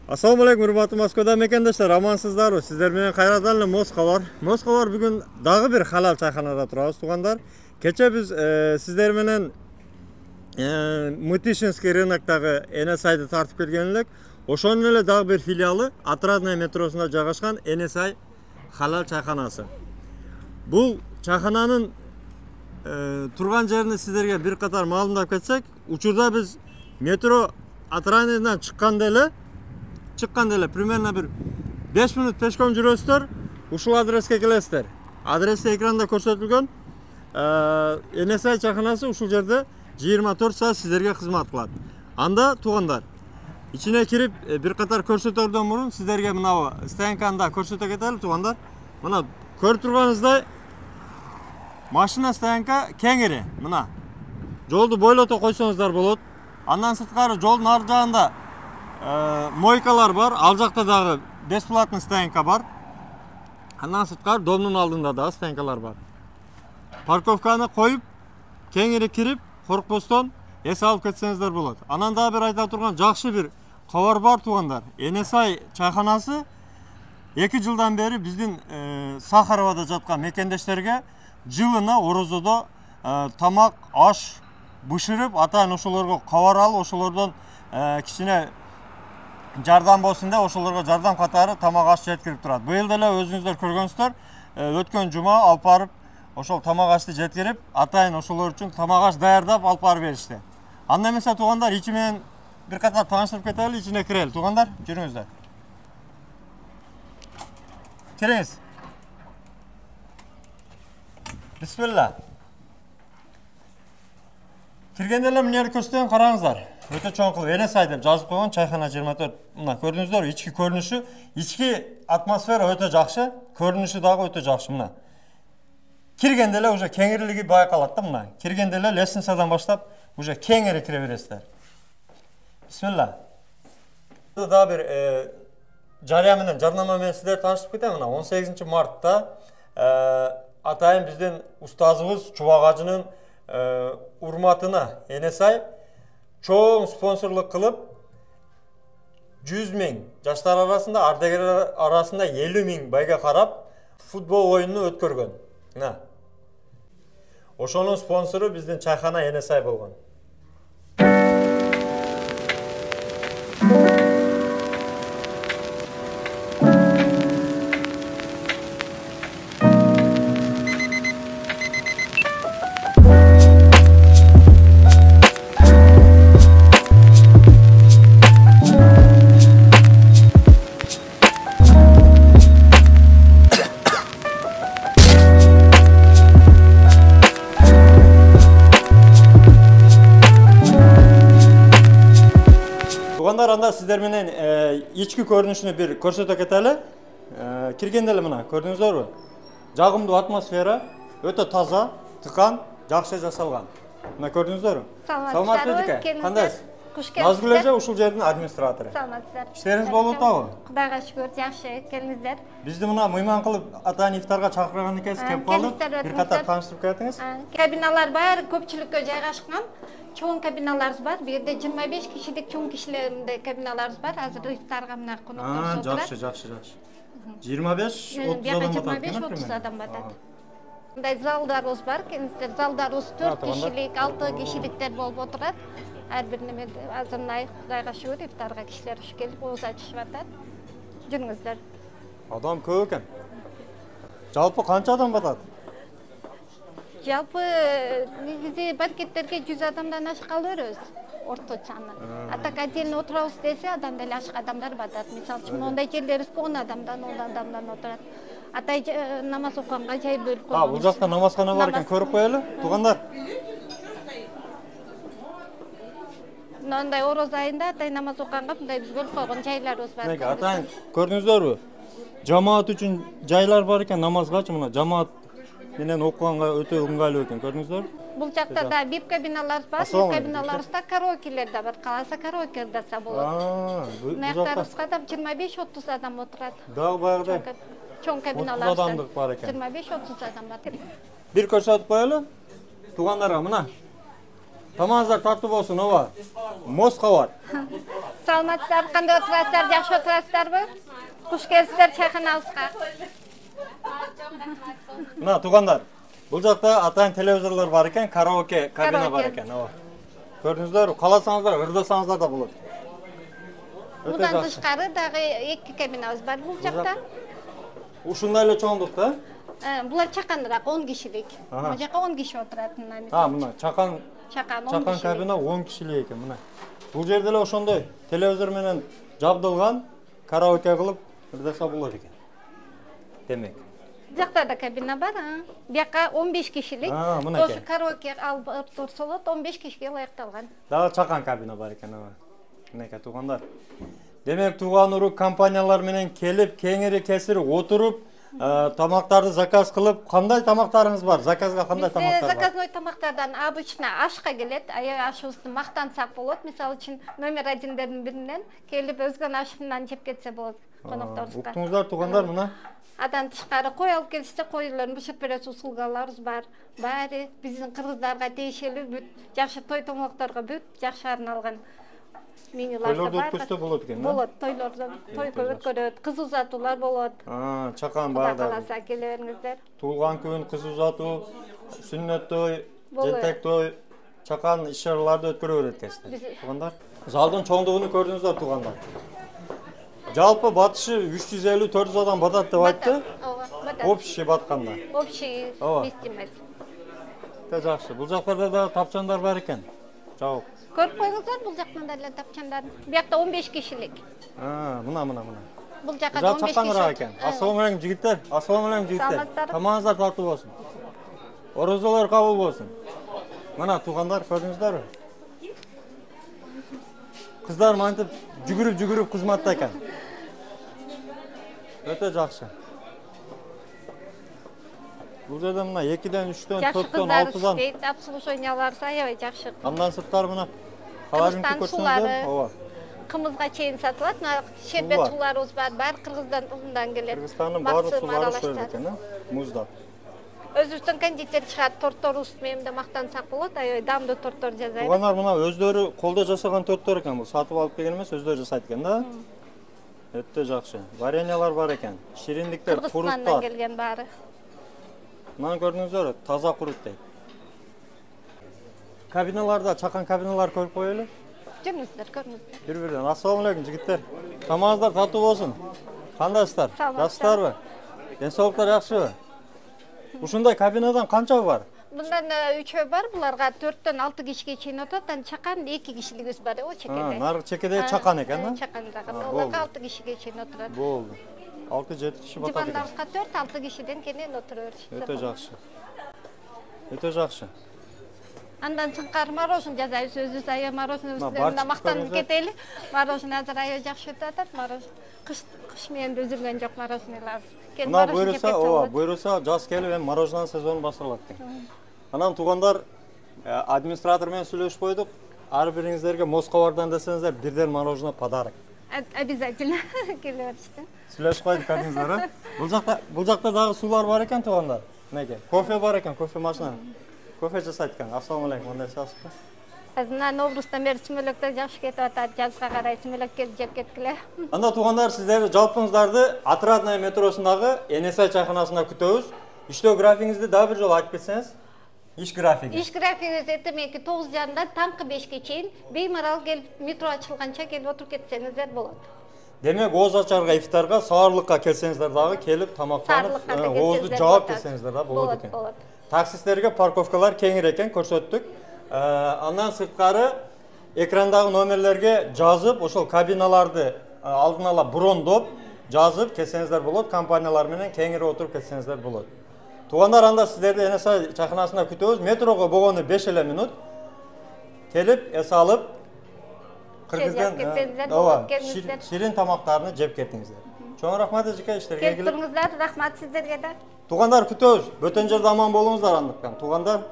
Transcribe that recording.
Assalomu alaykum, hurmatli Moskvada mekandashlar, amansizlar. Sizlar bilan Qayratali Moskva var. Moskva var bugün dagı bir halal çayxonada turamiz, tug'anlar. Kecha biz sizlar bilan Mutishinskiy rynokdagi NSI'ni tartib kelganlik. O'shoning ele dagı bir filiali Otradnoy metrosida joylashgan NSI halal çayxonasi. Bu çayxonaning turgan yerini sizlarga bir qator ma'lumlab ketsak, uchurda biz metro Otradnoydan chiqqanda примерно bir 5 minut peshkom yurasizlar, ushbu adresga kelasizlar. Adresi ekranda ko'rsatilgan. NSI çayxonasi ushbu yerda 24 saat sizlarga xizmat qiladi. Anda tug'anlar, içine kirib bir qator ko'rsatuvlardan burun sizlarga mana bu stankanda ko'rsata ketaylik tug'anlar. Mana ko'rib turganingizday mashina stanka kengiri. Mana yo'lni bo'ylata qo'ysangizlar bo'ladi. Andan sirtqari yo'l nar jag'ida moykalar var. Alacakta dağı besplatный stanka var. Andan sirtqari domның aldında da stankalar var. Parkovkani koyup kengiri kirip qo'rqmasdan es alып ketsеңіздер болады. Анан да bir ayta turgan жақсы bir xabar бар туғандар. NSI çayxonasi 2 жылдан beri біздің Сахаровада жатқан мекендештерге жылына орозода тамақ, аш бышырып, атайын ошолорго xabar алып, ошолордон кичине жардам болсын деп, ошолорго жардам катары тамақ аш жеткирип турат. Быйыл деле өзүңүздөр көргөнсүздөр, өткөн жума алып барып, ошол тамақ ашты жеткирип, атайын ошолор үчүн тамақ аш даярдап алып барып беришти. Анда эмесе туугандар, ичи менен бир катар тааныштырып кетели, ичине кирели. Туугандар, жүрүңүздөр. Кириңиз. Бисмилла. Киргенде эле мына жерди көрсөтөм, караңыздар. Өтө чоң кылып NSI деп жазып койгон чайхана 24. Мына көрдүңүздөр, ички көрүнүшү, ички атмосфера өтө жакшы, көрүнүшү дагы өтө жакшы. Мына киргенде эле уже кеңирлиги байкалат да. Мына киргенде эле лестницадан баштап уже кеңири кире бересиздер. Бисмилла. Да бир жарыя менен, жарнама менен сиздерди тааныштырып кетем. Мына 18 мартта атайын биздин устазыбыз Чубак ажынын урматына NSI çoğun sponsorluk kılıp 100 000 жаштар arasında, ардагерлер arasında 50 000 bayga karap futbol oyununu ötkörgön. Oşonun sponsoru bizdin çayxana NSI bolgon. Анда сиздер менен ички көрүнүшүнү бир көрсөтө кетели. Киргенде эле мына көрдүңүздөрбү? Жагымдуу атмосфера, өтө таза, тыкан, жакшы жасалган. Мына көрдүңүздөрбү? Саламатсызбы? Кандайсыз? Куш келиңиздер. Назгүл эже ушул жердин администратору. Саламатсыздар. Иштериңиз болуп атабы? Кудайга шүгүр, жакшы келиңиздер. Бизди мына мыйман кылып атайын ифтарга чакырган экенсиз, кеп калдык. Бир катар тааныштырып кетиңиз. Кабиналар бар, көпчүлүккө жайгашкан. Çoğun kabinalarımız var. Bir de 25 kişilik çoğun kişilerinde kabinalarımız var. Hazır iftarga mına konuklar oturar. Жақсы. 25-30 adam batат. Bunday zaldarımız var. Kendisiler zaldarımız 4 kişilik, 6 kişilikler bolup oturat. Her birine azınlayıp Kudayga şükür iftarga kişiler hoş gelip oğuz açışıp atat. Жүрүңүздөр. Adam көп экен. Жалпы канча адам батат? Жалпы негизи банкеттерге 100 адамдан ашкалы беребиз орточаны. Атак отдельно отурабыз десе адам деле ашык адамдар батат. Мисалы үчүн мондай жерлерибиз 10 адамдан отурат. Атай намаз окуганга жай бөлүп койгон. Бул жакта намазкана бар экен, көрүп коелу, туугандар. Мындай ороз айында атай намаз окуганга мындай бөлүп койгон жайларыбыз бар. Атайын көрдүңүздөрбү? Жамаат үчүн жайлар бар экен намазгачы, мына жамаат менен окуганга өтө ыңгайлуу экен, көрдүңүздөр? Бул жакта да VIP кабиналарыбыз бар, VIP кабиналарыбызда караокелер да бар. Кааласа караоке ырдаса болот. Мына жактарыбызга да 25-30 адам отурат. Дагы баягыдай чоң кабиналарыбызда 30 адамдык бар экен. 25-30 адам бар. Бир көрсөтүп коелу. Туугандарга мына. Тамагыңыздар тартуу болсун, ооба. Москва бар. Саламатсыздар, кандай отурасыздар, жакшы отурасыздарбы? Куш келипсиздер чайханабызга. Мына туугандар, бул жакта атайын телевизорлор бар экен, караоке кабина бар Караоке. экен. Ооба. Көрдүңүздөр, кааласаңыздар, ырдасаңыздар да болот. Өтө Мындан жакшы. тышкары дагы 2 кабинабыз бар бул жакта. Ушундай эле чоңдукта? Булар чаканыраак 10 кишилик. Ага. Бул жака 10 киши отурат мына. Мына чакан Чакан 10 чакан кишилик. кабина 10 кишилик экен мына. Бул жерде эле ошондой телевизор менен жабдылган караоке кылып ырдаса болот экен. Демек. Жакта да кабина бар, Бияка 15 кишилик. Мына Ошо экен. караоке алып турса болот, 15 кишиге ылайыкталган. Дагы чакан кабина бар экен, ооба. Мынакей туугандар. Демек тууган урук компаниялар менен келип, кеңири кесири отуруп, тамактарды заказ кылып, кандай тамактарыңыз бар? Заказга кандай тамактар бар? Заказной тамактардан обычно ашка келет, аябай ашыбызды мактансак болот. Мисалы үчүн номер 1дердин биринен келип өзгөн ашынан жеп кетсе болот конокторубузга. Уктуңуздар туугандар мына. Адан тышкары кой алып келишсе, койлордун бышырып берет услугаларыбыз бар. Баары биздин кыргыздарга тиешелүү бүт жакшы той томокторго бүт жакшы арналган менюлар Тойлорду бар. өткөзсө болот экен, да? Болот, тойлордо той өткөрөт, кыз узатуулар болот. Чакан Кудай бар да. кааласа келе бериңиздер. Туулган күн, кыз узатуу, сүннөт той, Болот. желтек той, чакан иш-чараларды өткөрө берет экенсиздер. Биз- Туугандар, залдын чоңдугуну көрдүңүздөр туугандар. Жалпы батышы 350-400 адам батат деп айтты. Общий батканда. Общий Ооба. вместимость. Өтө жакшы. Бул жактарда да тапчандар бар экен. Жабык. Көрүп койгуңуздар, бул жактан деле тапчандарын. Биякта 15 кишилик. Мына. Бул жакка Жак 15 чаканыраак киши. экен. Ассалам алейкум жигиттер. Ассалам алейкум жигиттер. Саламатсыздар. Тамагыңыздар тартуу болсун. Орозолор кабыл болсун. Мына туугандар көрдүңүздөрбү? Кыздар мантип жүгүрүп кызматта экен. Өтө жакшы. Бул жерде мына 2ден 3дөн Жакшы 4дөн кыздар 6дан иштейт, обслуживаниялар аябай жакшы. андан сырткары мына каларыңки Кыргызстан көрсөңүздөр. сулары. Ооба. Кымызга чейин сатылат. Мына шербет Сулар. сууларыбыз бар Кыргызстандан келет. Кыргызстандын баардык Максым, суулары ошол аралаштар. экен, муздап. Өзүбүздүн кондитер чыгат торторубуз менен да мактансак болот. Аябай даамдуу торттор жасайбыз. Туугандар мына өздөрү колдо жасаган торттор экен, бул сатып алып келген эмес, өздөрү жасайт экен да. Өтө жакшы. Вареньялар бар экен. Шириндиктер, Кыргызстандан куруттар. келген баары. Мына көрдүңүздөр, таза курут дейт. Кабиналарда чакан кабиналар көрүп коелу. Көрүңүздөр. Бир-бирден. Ассалам алейкум жигиттер. Тамагыңыздар татуу болсун. Кандайсыздар? Саламатсыздар. Жакшысыздарбы? Ден соолуктар жакшыбы? Ушундай кабинадан канча бар? Мындан 3 бар, буларга 4дөн 6 кишиге чейин отурат, анан чакан 2 кишилигибиз бар, о чекеде. Наркы чекеде чакан экен, да? Чакандагы. болду. Оларга 6 кишиге чейин отурат. Болду. 6-7 киши батат экен. Дивандарыбызга 4-6 кишиден кенен отура беришет. Өтө жакшы. Өтө жакшы. Андан сырткары мороженое жасайбыз, өзүбүз аябай мороженое Мына мында барчык мактанып көрүңүздөр. кетели. Мороженое азыр аябай жакшы өтүп атат, мороженое. Кыш менен да үзүлгөн жок мороженелар. Мына буйруса жаз келип эми мороженое сезону башталат экен. Анан туугандар, администратор менен сүйлөшүп койдук. Ар бириңиздерге Москвардан десеңиздер, бирден мороженое подарок. Обязательно келе беришсин. Сүйлөшүп койдук көрдүңүздөр, бул жакта дагы суулар бар экен туугандар. Мынакей, кофе бар экен, кофе машина. Кофе жасайт экен. Ассалам алейкум, кандай саасызбы? Азыр мына Новрустан бери сүмөлөктөр жакшы кетип атат, жазга карай сүмөлөк келип жеп кеткиле. Анда туугандар, сиздерди жалпыңыздарды Отрадная метросундагы NSI чайханасында күтөбүз. Иштөө графигиңизди дагы бир жолу айтып кетсеңиз. Иш графиги. Иш графигиңиз эртеменки 9:30дан таңкы 5ке чейин беймарал келип метро ачылганча келип отуруп кетсеңиздер болот. Демек, ооз ачарга, ифтарга, саарлыкка келсеңиздер дагы келип тамактанып, оозду жаап кетсеңиздер да болот экен. Таксисттерге парковкалар кеңири экен, көрсөттүк. Андан сырткары экрандагы номерлерге жазып, ошол кабиналарды алдын ала брондоп, жазып келсеңиздер болот, компаниялар менен кеңири отуруп кетсеңиздер болот. Туугандар, анда сиздерди NSI чайханасында күтөбүз. Метрого болгону 5 эле минут. Келип, эс алып, Кыргыздын ширин тамактарын жеп кетиңиздер. Чоң рахмат эжеке, иштерге келип туруңуздар, рахмат сиздерге да. Туугандар күтөбүз. Бөтөн жерде аман болуңуздар андыктан. Туугандар,